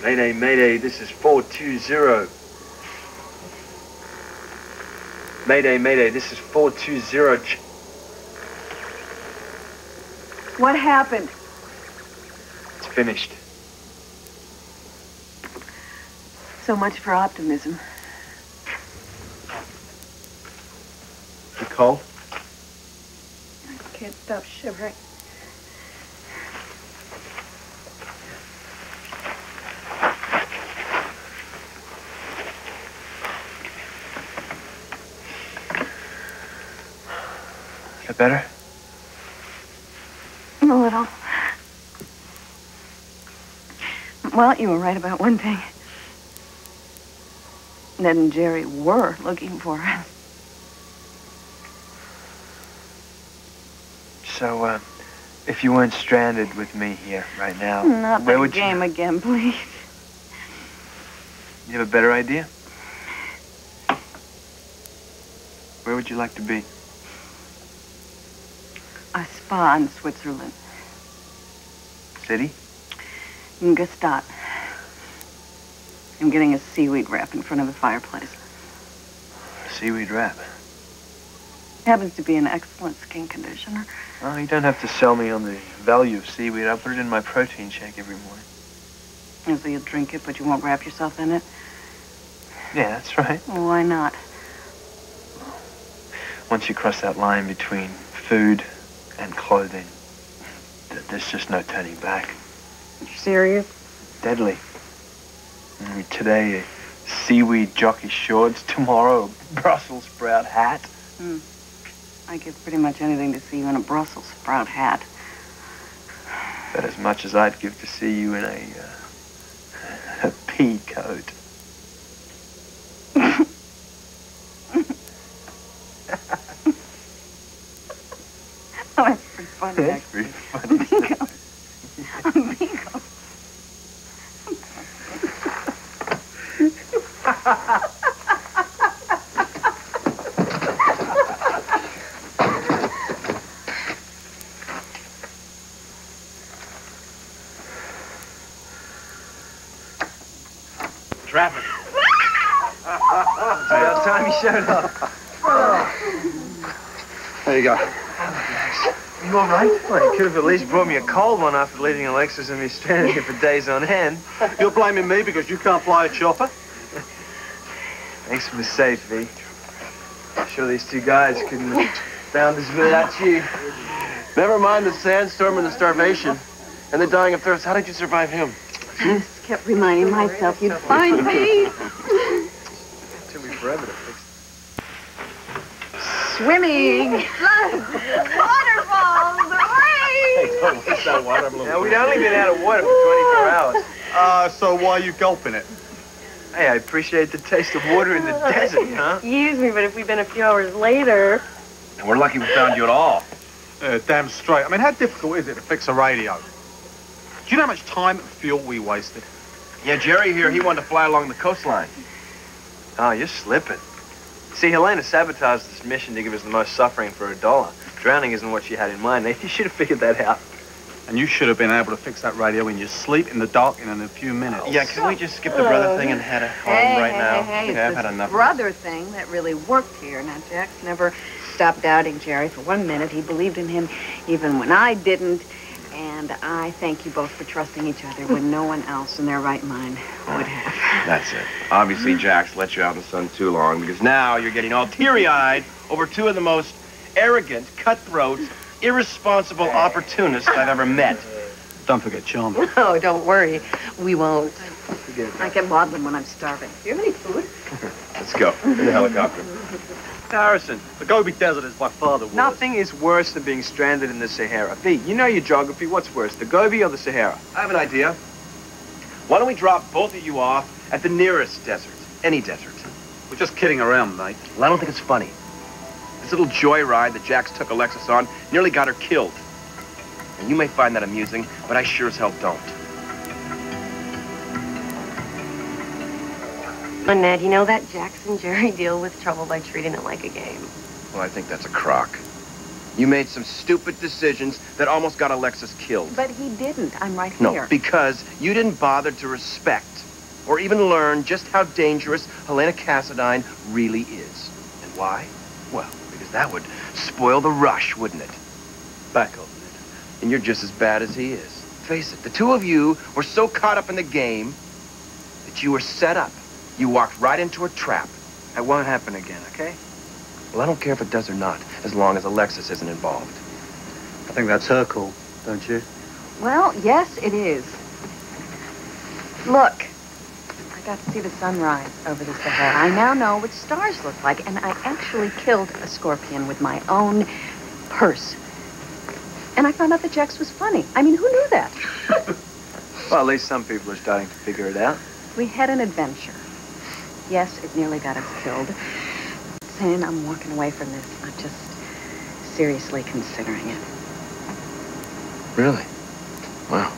Mayday, mayday, this is 420. Mayday, mayday, this is 420. What happened? It's finished. So much for optimism. You cold? I can't stop shivering. Is that better? A little. Well, you were right about one thing. Ned and Jerry were looking for us. So, if you weren't stranded with me here right now, Not where the would game again, please. you have a better idea? Where would you like to be? A spa in Switzerland. City? In Gstaad. I'm getting a seaweed wrap in front of the fireplace. Seaweed wrap? Happens to be an excellent skin conditioner. Oh, you don't have to sell me on the value of seaweed. I put it in my protein shake every morning. And so you'll drink it, but you won't wrap yourself in it? Yeah, that's right. Well, why not? Once you cross that line between food and clothing, there's just no turning back. You serious? Deadly. Today, seaweed jockey shorts. Tomorrow, Brussels sprout hat. I'd give pretty much anything to see you in a Brussels sprout hat. But as much as I'd give to see you in a pea coat. Oh, that's pretty funny, That's actually. pretty funny. Bingo. Traffic. It's about time you showed up. There you go. You all right? Well, you could have at least brought me a cold one after leaving Alexis and me stranded here for days on end. You're blaming me because you can't fly a chopper? Thanks for the safe, V. I'm sure these two guys couldn't have found us without you. Never mind the sandstorm and the starvation. And the dying of thirst. How did you survive him? I just kept reminding myself you'd find me. It took me forever to fix Swimming. Waterfalls. Hooray! Don't waste that water balloon. Now, we'd only been out of water for 24 hours. So why are you gulping it? Hey, I appreciate the taste of water in the desert, huh? Excuse me, but if we'd been a few hours later... And we're lucky we found you at all. Damn straight. I mean, how difficult is it to fix a radio? Do you know how much time and fuel we wasted? Yeah, Jerry here, he wanted to fly along the coastline. Oh, you're slipping. See, Helena sabotaged this mission to give us the most suffering for $1. Drowning isn't what she had in mind. You should have figured that out. And you should have been able to fix that radio in your sleep in the dark in a few minutes. Yeah, can we just skip the brother thing and head home right now? Hey, Okay, I've it's had this enough. brother thing that really worked here. Now, Jax never stopped doubting Jerry for 1 minute. He believed in him even when I didn't. And I thank you both for trusting each other when no one else in their right mind would have. That's it. Obviously, Jax let you out in the sun too long because now you're getting all teary-eyed over two of the most arrogant, cutthroat, irresponsible opportunists I've ever met. Don't forget John. No, don't worry. We won't. I get maudlin when I'm starving. Do you have any food? Let's go. In the helicopter. Harrison, The Gobi Desert is by far the worst. nothing is worse than being stranded in the Sahara. V, you know your geography. What's worse, the Gobi or the Sahara? I have an idea. Why don't we drop both of you off at the nearest desert? Any desert. We're just kidding around, mate. Well, I don't think it's funny. This little joyride that Jax took Alexis on nearly got her killed. And you may find that amusing, but I sure as hell don't. And Ned, you know that Jax and Jerry deal with trouble by treating it like a game. Well, I think that's a crock. You made some stupid decisions that almost got Alexis killed. But he didn't. I'm right No, here. because you didn't bother to respect or even learn just how dangerous Helena Cassadine really is. And why? Well, because that would spoil the rush, wouldn't it? Back off. And you're just as bad as he is. Face it, the two of you were so caught up in the game that you were set up. You walked right into a trap. That won't happen again, okay? Well, I don't care if it does or not, as long as Alexis isn't involved. I think that's her call, don't you? Well, yes, it is. Look, I got to see the sunrise over the Sahara. I now know what stars look like, and I actually killed a scorpion with my own purse. And I found out that Jax was funny. I mean, who knew that? Well, at least some people are starting to figure it out. We had an adventure. Yes, it nearly got us killed. Saying I'm walking away from this, I'm just seriously considering it. Really? Wow.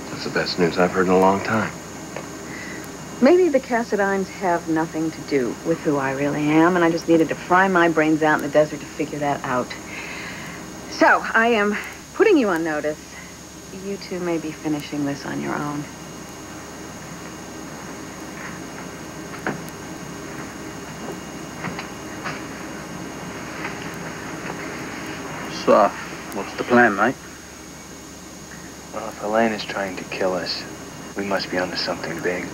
That's the best news I've heard in a long time. Maybe the Cassadines have nothing to do with who I really am, and I just needed to fry my brains out in the desert to figure that out. So, I am putting you on notice. You two may be finishing this on your own. So, what's the plan, mate? Well, if Helena's trying to kill us, we must be onto something big.